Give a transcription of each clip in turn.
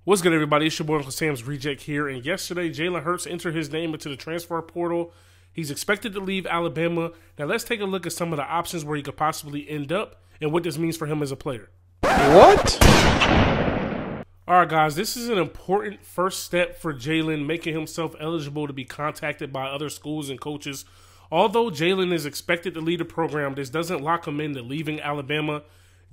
What's good, everybody? It's your boy Uncle Sam's Reject here. And yesterday, Jalen Hurts entered his name into the transfer portal. He's expected to leave Alabama. Now, let's take a look at some of the options where he could possibly end up and what this means for him as a player. What? All right, guys, this is an important first step for Jalen, making himself eligible to be contacted by other schools and coaches. Although Jalen is expected to lead the program, this doesn't lock him into leaving Alabama.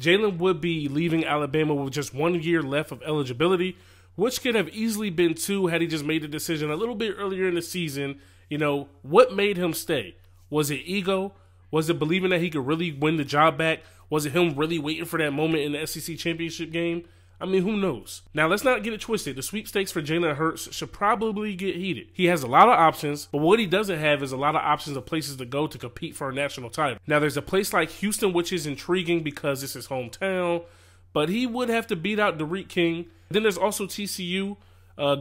Jalen would be leaving Alabama with just 1 year left of eligibility, which could have easily been 2 had he just made the decision a little bit earlier in the season. You know, what made him stay? Was it ego? Was it believing that he could really win the job back? Was it him really waiting for that moment in the SEC championship game? I mean, who knows? Now, let's not get it twisted. The sweepstakes for Jalen Hurts should probably get heated. He has a lot of options, but what he doesn't have is a lot of options of places to go to compete for a national title. Now, there's a place like Houston, which is intriguing because it's his hometown, but he would have to beat out Derek King. Then there's also TCU.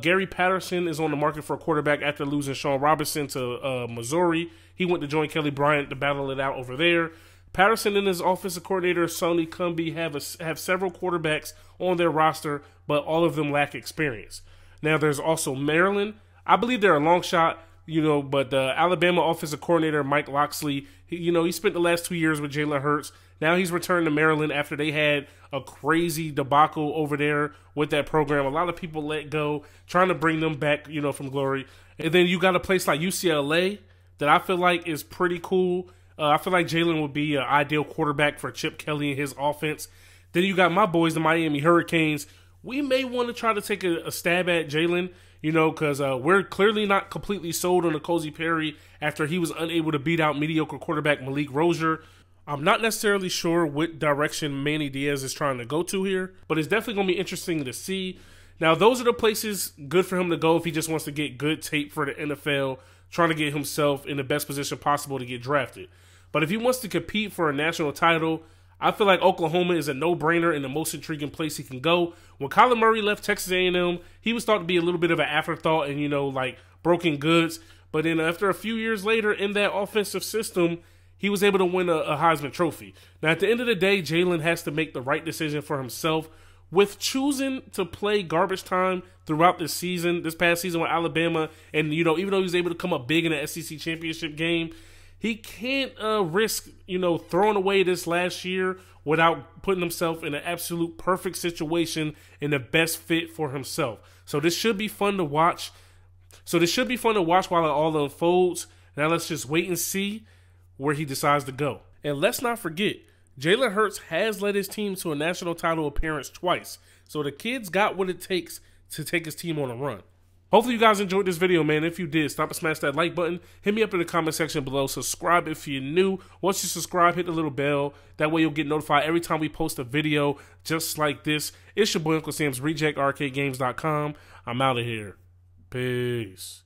Gary Patterson is on the market for a quarterback after losing Sean Robinson to Missouri. He went to join Kelly Bryant to battle it out over there. Patterson and his offensive coordinator, Sonny Cumbie, have several quarterbacks on their roster, but all of them lack experience. Now, there's also Maryland. I believe they're a long shot, but the Alabama offensive coordinator, Mike Locksley, he spent the last 2 years with Jalen Hurts. Now he's returned to Maryland after they had a crazy debacle over there with that program. A lot of people let go, trying to bring them back, from glory. And then you got a place like UCLA that I feel like is pretty cool. I feel like Jalen would be an ideal quarterback for Chip Kelly and his offense. Then you got my boys, the Miami Hurricanes. We may want to try to take a stab at Jalen, because we're clearly not completely sold on N'Kosi Perry after he was unable to beat out mediocre quarterback Malik Rozier. I'm not necessarily sure what direction Manny Diaz is trying to go to here, but it's definitely going to be interesting to see. Now, those are the places good for him to go if he just wants to get good tape for the NFL, trying to get himself in the best position possible to get drafted. But if he wants to compete for a national title, I feel like Oklahoma is a no-brainer and the most intriguing place he can go. When Kyler Murray left Texas A&M, he was thought to be a little bit of an afterthought and, like broken goods. But then after a few years later in that offensive system, he was able to win a Heisman Trophy. Now, at the end of the day, Jalen has to make the right decision for himself. With choosing to play garbage time throughout this past season with Alabama, and, even though he was able to come up big in the SEC championship game, he can't risk, throwing away this last year without putting himself in an absolute perfect situation and the best fit for himself. So this should be fun to watch. While it all unfolds. Now let's just wait and see where he decides to go. And let's not forget, Jalen Hurts has led his team to a national title appearance twice. So the kid's got what it takes to take his team on a run. Hopefully you guys enjoyed this video, man. If you did, stop and smash that like button. Hit me up in the comment section below. Subscribe if you're new. Once you subscribe, hit the little bell. That way you'll get notified every time we post a video just like this. It's your boy Uncle Sam's Reject, arcadegames.com. I'm out of here. Peace.